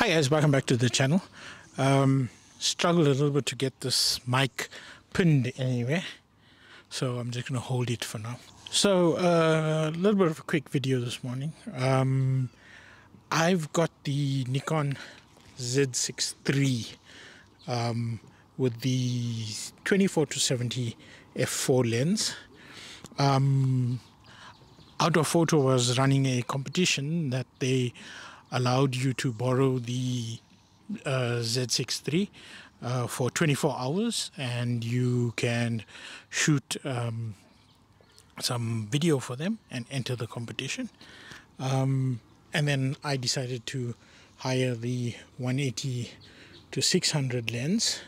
Hi guys, welcome back to the channel. Struggled a little bit to get this mic pinned anywhere, so I'm just going to hold it for now. So a little bit of a quick video this morning. I've got the Nikon Z6iii with the 24-70 f4 lens. Autophoto was running a competition that they allowed you to borrow the Z6iii for 24 hours, and you can shoot some video for them and enter the competition. And then I decided to hire the 180-600 lens,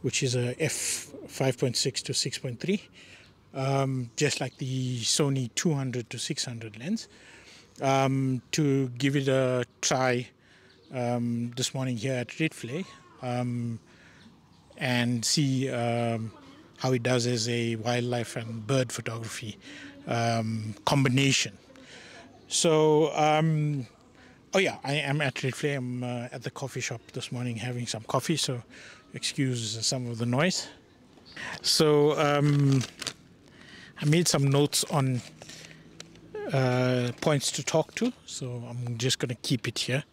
which is a f5.6 to 6.3, just like the Sony 200-600 lens. To give it a try this morning here at Rietvlei, and see how it does as a wildlife and bird photography combination. So oh yeah, I am at Rietvlei. I'm at the coffee shop this morning having some coffee, so excuse some of the noise. So I made some notes on points to talk to, so I'm just going to keep it here,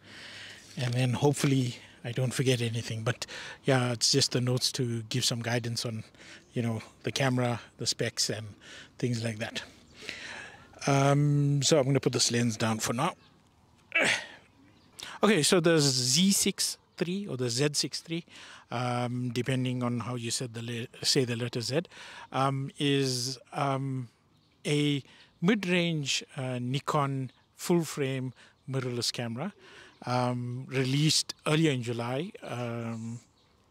and then hopefully I don't forget anything. But yeah, it's just the notes to give some guidance on, you know, the camera, the specs and things like that. So I'm going to put this lens down for now. Okay, so the Z6iii or the Z6iii, depending on how you said say the letter Z, is a mid-range Nikon full-frame mirrorless camera, released earlier in July,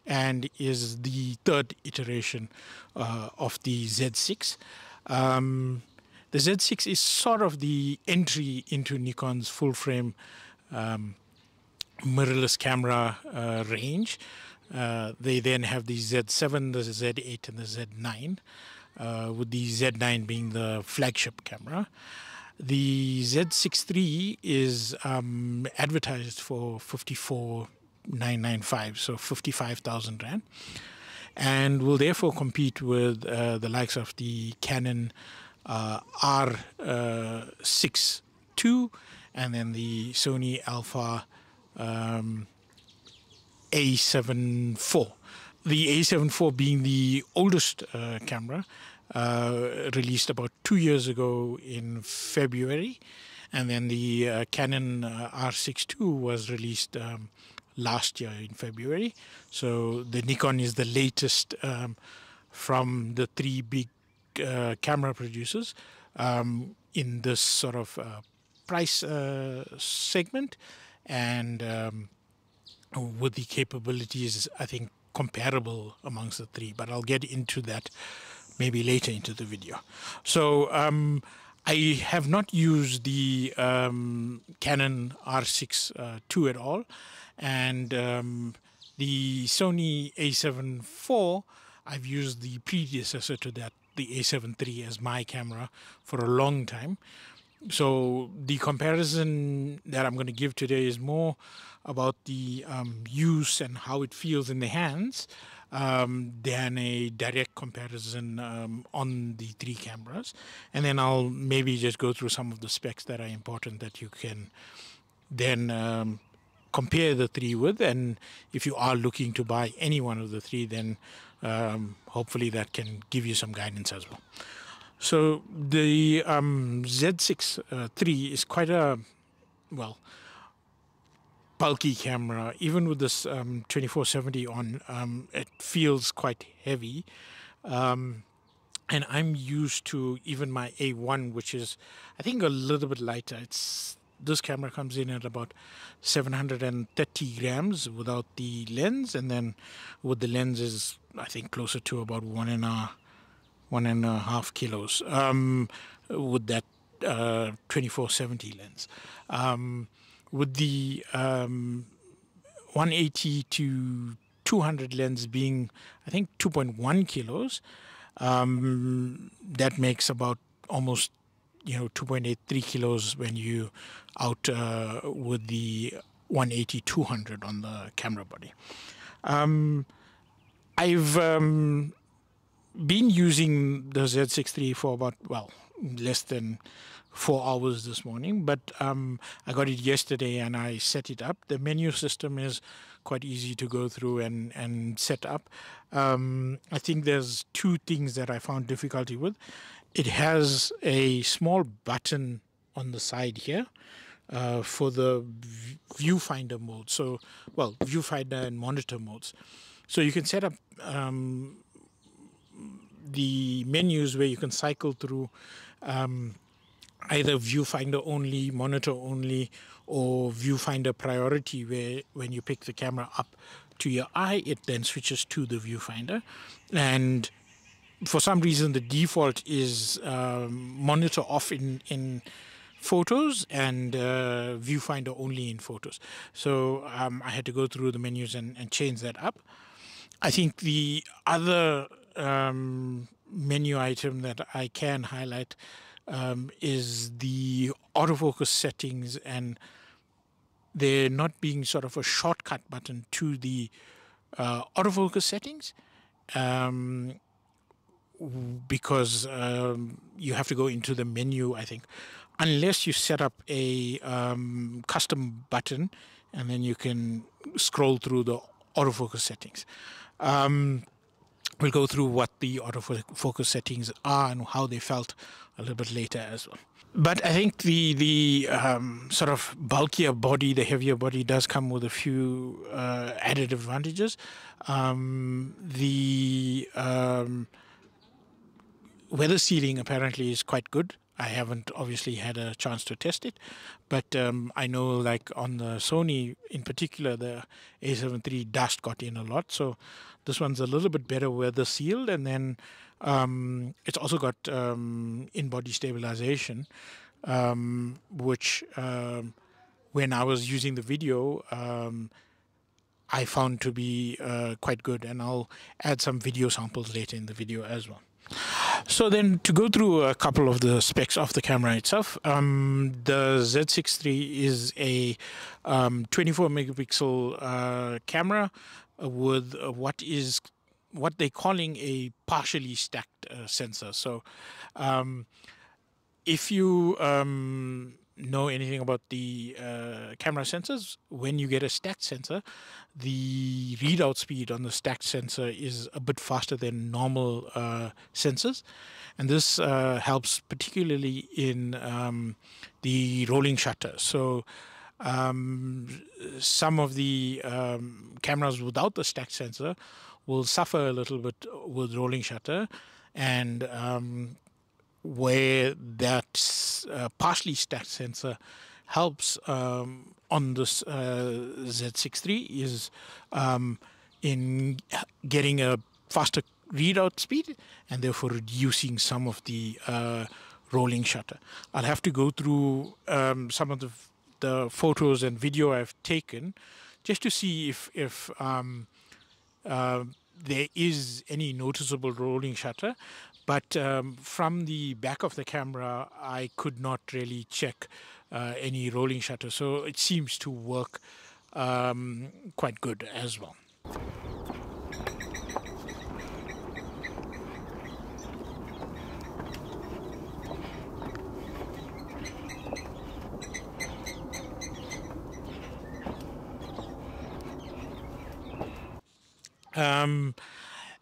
and is the third iteration of the Z6. The Z6 is sort of the entry into Nikon's full-frame mirrorless camera range. They then have the Z7, the Z8, and the Z9. With the Z9 being the flagship camera. The Z6iii is advertised for 54,995, so 55,000 Rand, and will therefore compete with the likes of the Canon R6 II and then the Sony Alpha A7iv. The A7iv being the oldest camera, released about 2 years ago in February, and then the Canon R6 II was released last year in February. So the Nikon is the latest from the three big camera producers in this sort of price segment, and with the capabilities, I think, comparable amongst the three, but I'll get into that maybe later into the video. So I have not used the Canon R6 II at all, and the Sony A7iv, I've used the predecessor to that, the A7 III, as my camera for a long time. So the comparison that I'm going to give today is more about the use and how it feels in the hands than a direct comparison on the three cameras. And then I'll maybe just go through some of the specs that are important that you can then compare the three with. And if you are looking to buy any one of the three, then hopefully that can give you some guidance as well. So the Z6iii is quite a, well, bulky camera. Even with this 24-70 on, it feels quite heavy. And I'm used to even my A1, which is, I think, a little bit lighter. This camera comes in at about 730 grams without the lens, and then with the lens is, I think, closer to about 1.5 kilos with that 24-70 lens. With the 180-200 lens being, I think, 2.1 kilos, that makes about almost, 2.83 kilos when you out with the 180-200 on the camera body. I've been using the Z6iii for about, well, less than 4 hours this morning, but I got it yesterday and I set it up. The menu system is quite easy to go through and set up. I think there's two things that I found difficulty with. It has a small button on the side here for the viewfinder mode. So, well, viewfinder and monitor modes. So you can set up the menus where you can cycle through either viewfinder only, monitor only, or viewfinder priority, where when you pick the camera up to your eye, it then switches to the viewfinder. And for some reason, the default is monitor off in photos and viewfinder only in photos. So I had to go through the menus and change that up. I think the other menu item that I can highlight is the autofocus settings, and there not being sort of a shortcut button to the autofocus settings, because you have to go into the menu, I think, unless you set up a custom button, and then you can scroll through the autofocus settings. We'll go through what the autofocus settings are and how they felt a little bit later as well. But I think the sort of bulkier body, the heavier body, does come with a few added advantages. The weather sealing apparently is quite good. I haven't obviously had a chance to test it, but I know, like on the Sony in particular, the A7iii dust got in a lot. So this one's a little bit better weather sealed, and then it's also got in-body stabilization, which when I was using the video, I found to be quite good, and I'll add some video samples later in the video as well. So then, to go through a couple of the specs of the camera itself, the Z6iii is a 24 megapixel camera with what they're calling a partially stacked sensor. So if you know anything about the camera sensors, when you get a stacked sensor, the readout speed on the stacked sensor is a bit faster than normal sensors, and this helps particularly in the rolling shutter. So some of the cameras without the stacked sensor will suffer a little bit with rolling shutter, and where that partially stacked sensor helps on this Z6iii is in getting a faster readout speed and therefore reducing some of the rolling shutter. I'll have to go through some of the photos and video I've taken just to see if there is any noticeable rolling shutter. But from the back of the camera, I could not really check any rolling shutter. So it seems to work quite good as well.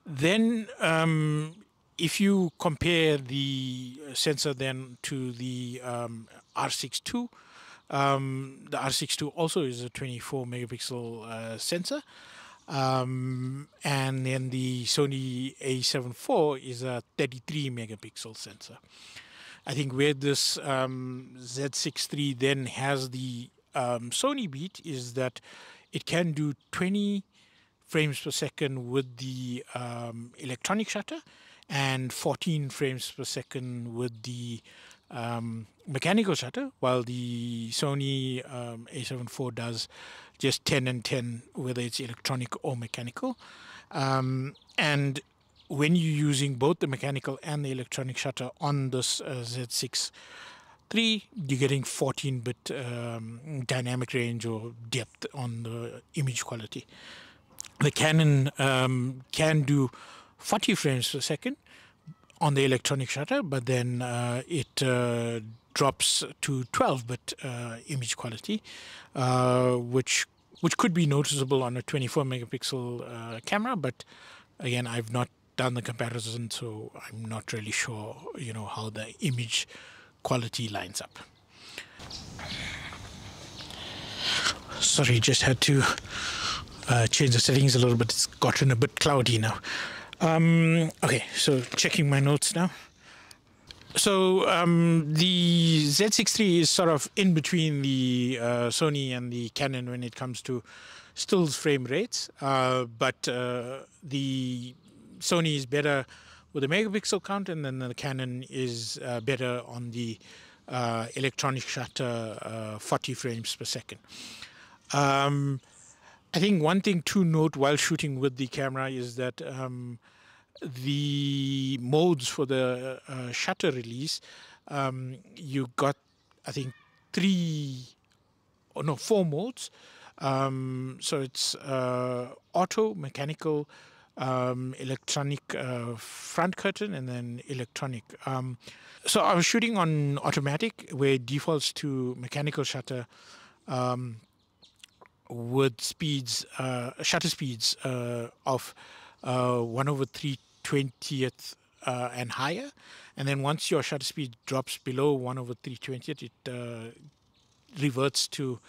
Then if you compare the sensor then to the R6 II, the R6 II also is a 24 megapixel sensor, and then the Sony A7iv is a 33 megapixel sensor. I think where this Z6iii then has the Sony beat is that it can do 20 frames per second with the electronic shutter and 14 frames per second with the mechanical shutter, while the Sony A7iv does just 10 and 10, whether it's electronic or mechanical. And when you're using both the mechanical and the electronic shutter on this Z6 A7III, you're getting 14-bit dynamic range or depth on the image quality. The Canon can do 40 frames per second on the electronic shutter, but then it drops to 12-bit image quality, which could be noticeable on a 24 megapixel camera. But again, I've not done the comparison, so I'm not really sure, how the image quality lines up. Sorry, just had to change the settings a little bit. It's gotten a bit cloudy now. Okay, so checking my notes now. So the Z6iii is sort of in between the Sony and the Canon when it comes to stills frame rates, but the Sony is better with a megapixel count, and then the Canon is better on the electronic shutter, 40 frames per second. I think one thing to note while shooting with the camera is that the modes for the shutter release, you got, I think, 4 modes. So it's auto, mechanical, electronic front curtain, and then electronic. So I was shooting on automatic, where it defaults to mechanical shutter with speeds, shutter speeds of 1/320th and higher. And then once your shutter speed drops below 1/320th, it reverts to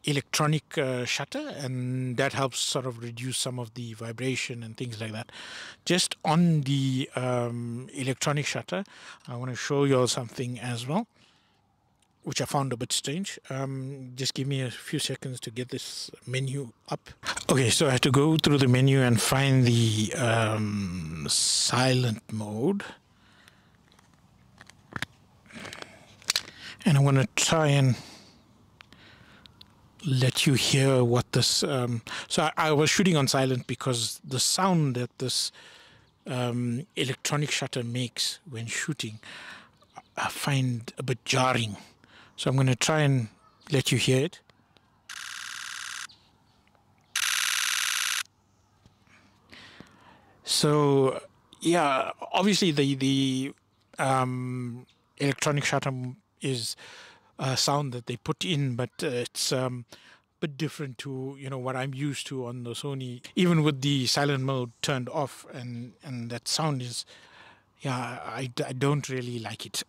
electronic shutter, and that helps sort of reduce some of the vibration and things like that. Just on the electronic shutter, I want to show you all something as well, which I found a bit strange. Just give me a few seconds to get this menu up. Okay, so I have to go through the menu and find the silent mode. And I'm going to try and let you hear what this... so I was shooting on silent because the sound that this electronic shutter makes when shooting, I find a bit jarring. So I'm going to try and let you hear it. So yeah, obviously the electronic shutter is a sound that they put in, but it's a bit different to what I'm used to on the Sony. Even with the silent mode turned off, and that sound is, I don't really like it.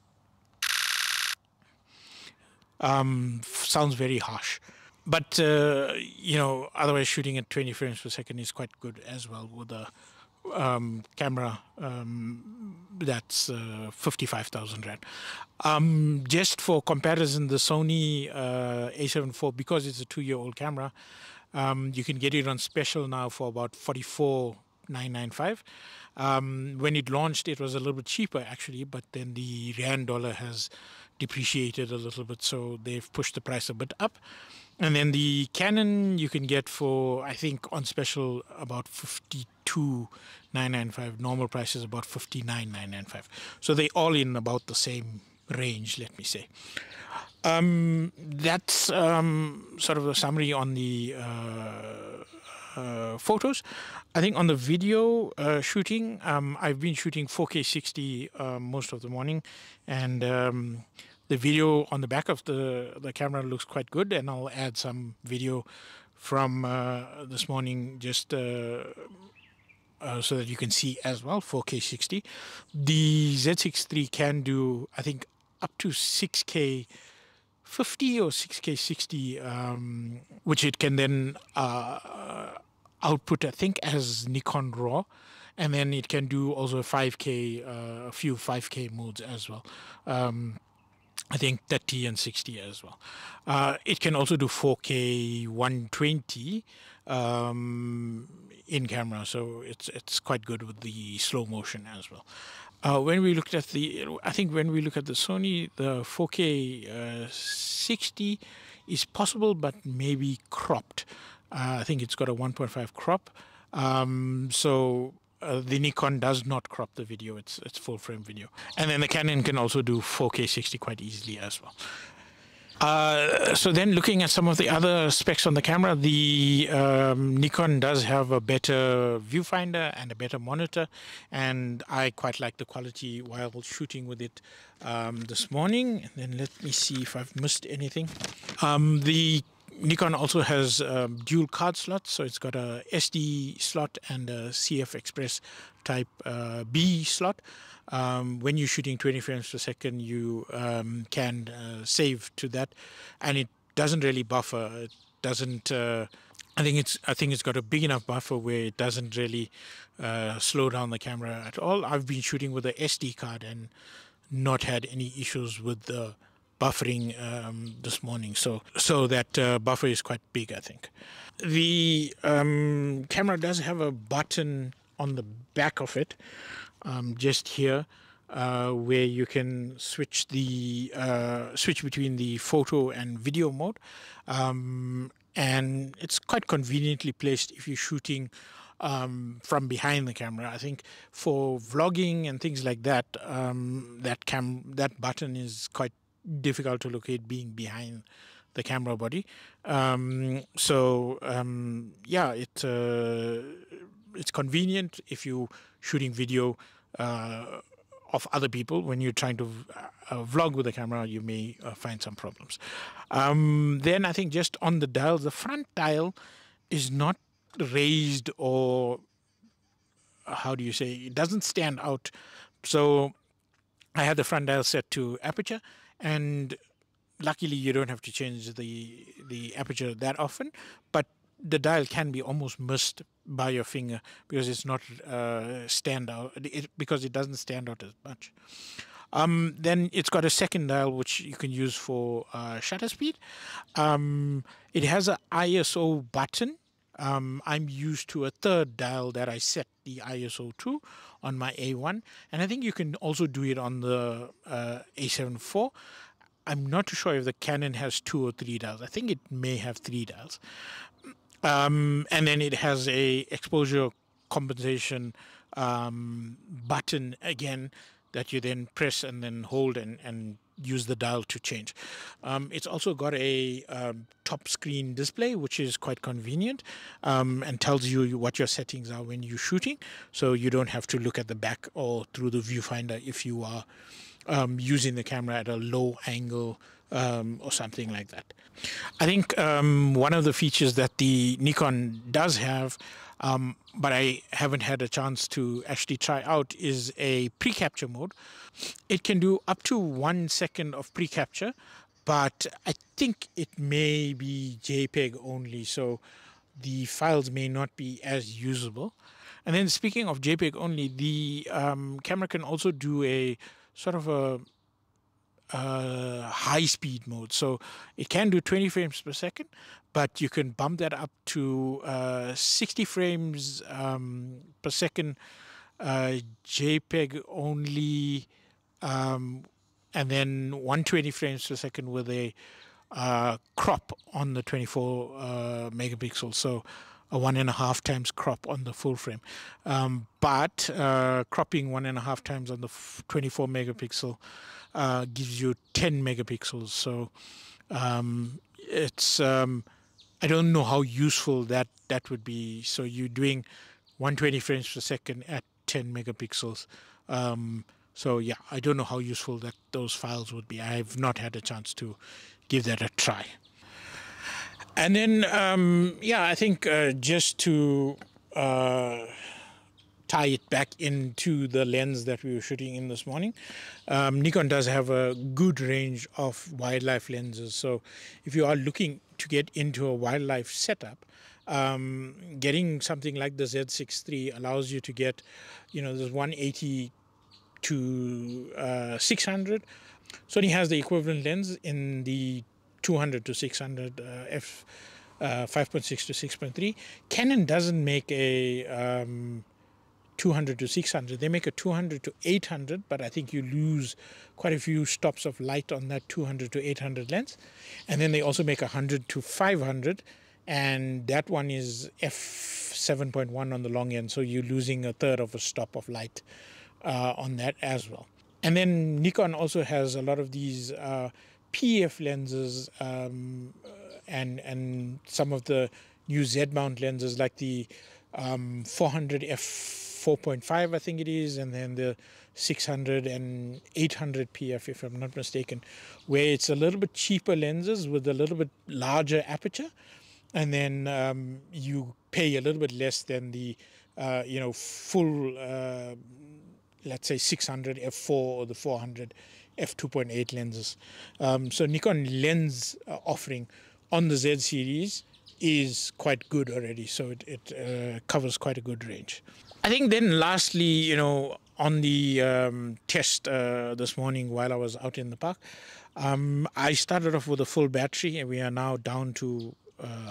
Sounds very harsh, but otherwise shooting at 20 frames per second is quite good as well with a camera that's 55,000 rand. Just for comparison, the Sony A7 IV, because it's a 2-year-old camera, you can get it on special now for about 44,995. When it launched, it was a little bit cheaper actually, but then the rand dollar has depreciated a little bit, so they've pushed the price a bit up. And then the Canon you can get for, I think, on special about 52,995. Normal price is about 59,995. So they all in about the same range, let me say. That's sort of a summary on the photos. I think on the video shooting, I've been shooting 4K 60 most of the morning, and the video on the back of the camera looks quite good, and I'll add some video from this morning just so that you can see as well 4K 60. The Z6iii can do, I think, up to 6K 50 or 6K 60, which it can then output, I think, as Nikon RAW, and then it can do also 5K, a few 5K modes as well. I think 30 and 60 as well. It can also do 4K 120 in camera, so it's quite good with the slow motion as well. When we looked at when we look at the Sony, the 4K 60 is possible, but maybe cropped. I think it's got a 1.5 crop. So the Nikon does not crop the video. It's full frame video. And then the Canon can also do 4K 60 quite easily as well. So then looking at some of the other specs on the camera, the Nikon does have a better viewfinder and a better monitor, and I quite like the quality while shooting with it this morning. And then let me see if I've missed anything. The Nikon also has dual card slots, so it's got a SD slot and a CF Express type B slot. When you're shooting 20 frames per second, you can save to that, and it doesn't really buffer. It doesn't. I think it's got a big enough buffer where it doesn't really slow down the camera at all. I've been shooting with a SD card and not had any issues with the buffering this morning, so that buffer is quite big, I think. The camera does have a button on the back of it, just here, where you can switch between the photo and video mode, and it's quite conveniently placed if you're shooting from behind the camera. I think for vlogging and things like that, that button is quite difficult to locate being behind the camera body. Yeah, it's convenient if you're shooting video of other people. When you're trying to vlog with the camera, you may find some problems. Then I think just on the dial, the front dial is not raised, or how do you say, it doesn't stand out. So I had the front dial set to aperture, and luckily you don't have to change the aperture that often, but the dial can be almost missed by your finger because it's not because it doesn't stand out as much. Then it's got a second dial which you can use for shutter speed. It has an ISO button. I'm used to a third dial that I set the ISO to on my A1, and I think you can also do it on the A7 IV. I'm not too sure if the Canon has 2 or 3 dials. I think it may have 3 dials. And then it has a exposure compensation button again that you then press and then hold and use the dial to change. It's also got a top screen display, which is quite convenient, and tells you what your settings are when you're shooting, so you don't have to look at the back or through the viewfinder if you are using the camera at a low angle or something like that. I think one of the features that the Nikon does have, but I haven't had a chance to actually try out, is a pre-capture mode. It can do up to 1 second of pre-capture, but I think it may be JPEG only, so the files may not be as usable. And then speaking of JPEG only, the camera can also do a sort of a high-speed mode. So it can do 20 frames per second, but you can bump that up to 60 frames per second JPEG only, and then 120 frames per second with a crop on the 24 megapixels. So a 1.5 times crop on the full frame, but cropping 1.5 times on the 24 megapixel gives you 10 megapixels. So it's I don't know how useful that would be. So you're doing 120 frames per second at 10 megapixels. So yeah, I don't know how useful those files would be. I've not had a chance to give that a try. And then, yeah, I think just to tie it back into the lens that we were shooting in this morning, Nikon does have a good range of wildlife lenses. So if you are looking to get into a wildlife setup, getting something like the Z6iii allows you to get, this 180 to 600. Sony has the equivalent lens in the 200 to 600 f 5.6 to 6.3. Canon doesn't make a 200 to 600. They make a 200 to 800, but I think you lose quite a few stops of light on that 200 to 800 lens. And then they also make a 100 to 500 and that one is f7.1 on the long end, so you're losing a third of a stop of light on that as well. And then Nikon also has a lot of these PF lenses and some of the new Z mount lenses, like the 400 f4.5, I think it is, and then the 600 and 800 PF, if I'm not mistaken, where it's a little bit cheaper lenses with a little bit larger aperture, and then you pay a little bit less than the full let's say 600 f4 or the 400 f2.8 lenses. So Nikon lens offering on the Z series is quite good already, so it covers quite a good range. I think then lastly, on the test this morning while I was out in the park, I started off with a full battery, and we are now down to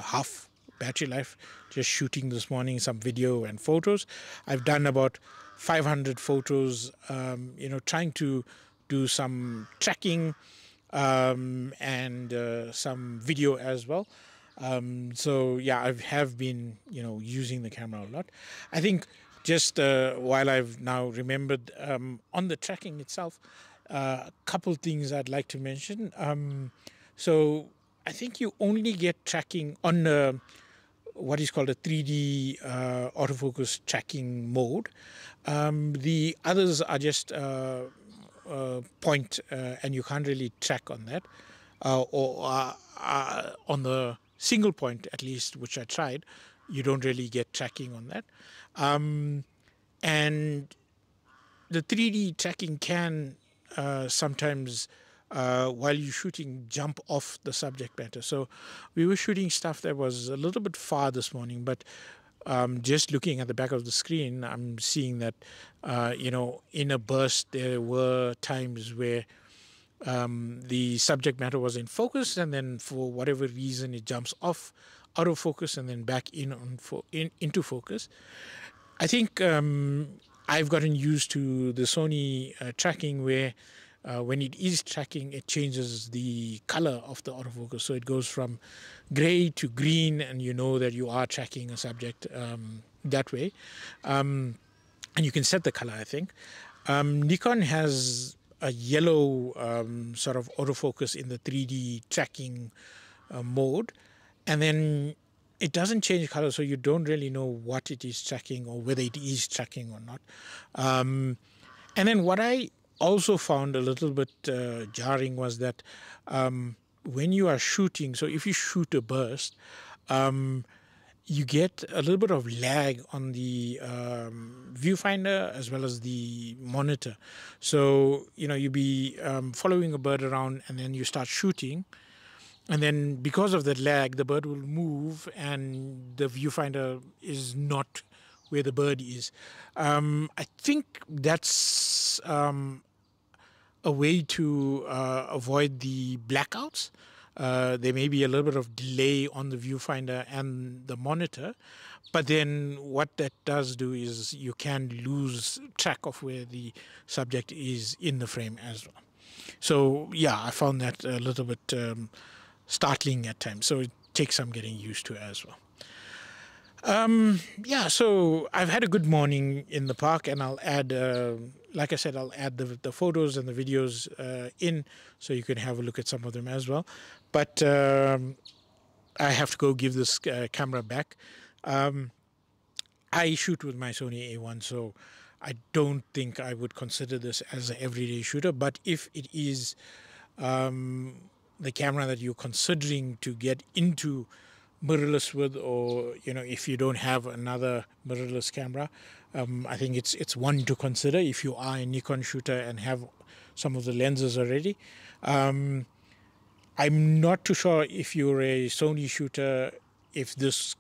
half battery life, just shooting this morning some video and photos. I've done about 500 photos, trying to do some tracking and some video as well. So yeah, I have been using the camera a lot. I think just while I've now remembered on the tracking itself, a couple things I'd like to mention. So I think you only get tracking on what is called a 3D autofocus tracking mode. The others are just point, and you can't really track on that, or on the single point at least, which I tried, you don't really get tracking on that. And the 3D tracking can sometimes, while you're shooting, jump off the subject matter. So we were shooting stuff that was a little bit far this morning, but just looking at the back of the screen, I'm seeing that, in a burst, there were times where the subject matter was in focus, and then for whatever reason, it jumps off out of focus and then back into focus. I think I've gotten used to the Sony tracking where when it is tracking, it changes the color of the autofocus. So it goes from gray to green, and you know that you are tracking a subject that way. And you can set the color, I think. Nikon has a yellow sort of autofocus in the 3D tracking mode. And then it doesn't change color, so you don't really know what it is tracking or whether it is tracking or not. And then what I also found a little bit jarring was that when you are shooting, so if you shoot a burst, you get a little bit of lag on the viewfinder as well as the monitor. So, you'll be following a bird around, and then you start shooting. And then because of the lag, the bird will move and the viewfinder is not where the bird is. I think that's a way to avoid the blackouts. There may be a little bit of delay on the viewfinder and the monitor, but then what that does do is you can lose track of where the subject is in the frame as well. So yeah, I found that a little bit startling at times, so it takes some getting used to as well. Yeah, so I've had a good morning in the park, and I'll add, like I said, I'll add the photos and the videos in, so you can have a look at some of them as well. But I have to go give this camera back. I shoot with my Sony A1, so I don't think I would consider this as an everyday shooter. But if it is the camera that you're considering to get into mirrorless with, or if you don't have another mirrorless camera, I think it's one to consider if you are a Nikon shooter and have some of the lenses already. I'm not too sure if you're a Sony shooter, if this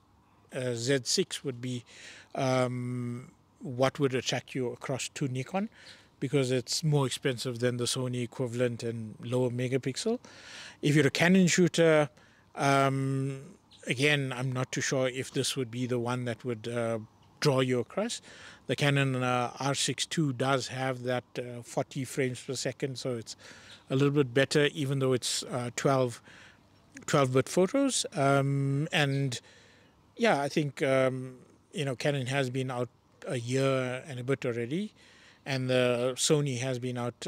Z6 would be what would attract you across to Nikon, because it's more expensive than the Sony equivalent and lower megapixel. If you're a Canon shooter, again, I'm not too sure if this would be the one that would draw you across. The Canon R6 II does have that 40 frames per second, so it's a little bit better, even though it's 12 12-bit photos. And yeah, I think Canon has been out a year and a bit already, and the Sony has been out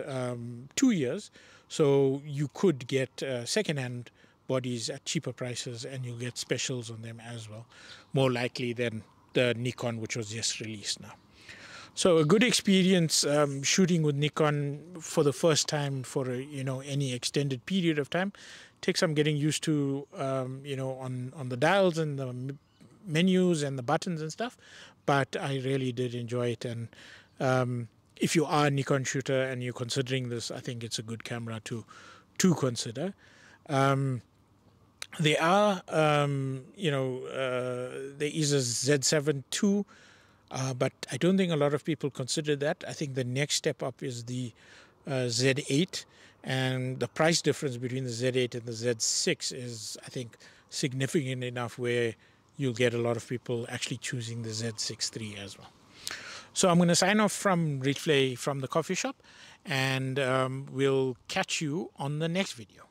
2 years. So you could get second-hand bodies at cheaper prices, and you'll get specials on them as well, more likely than the Nikon, which was just released now. So a good experience shooting with Nikon for the first time for any extended period of time. Takes some getting used to, on the dials and the menus and the buttons and stuff, but I really did enjoy it. And if you are a Nikon shooter and you're considering this, I think it's a good camera to consider. There are, there is a Z7 II, but I don't think a lot of people consider that. I think the next step up is the Z8, and the price difference between the Z8 and the Z6 is, I think, significant enough where you'll get a lot of people actually choosing the Z6iii as well. So I'm going to sign off from Rietvlei from the coffee shop, and we'll catch you on the next video.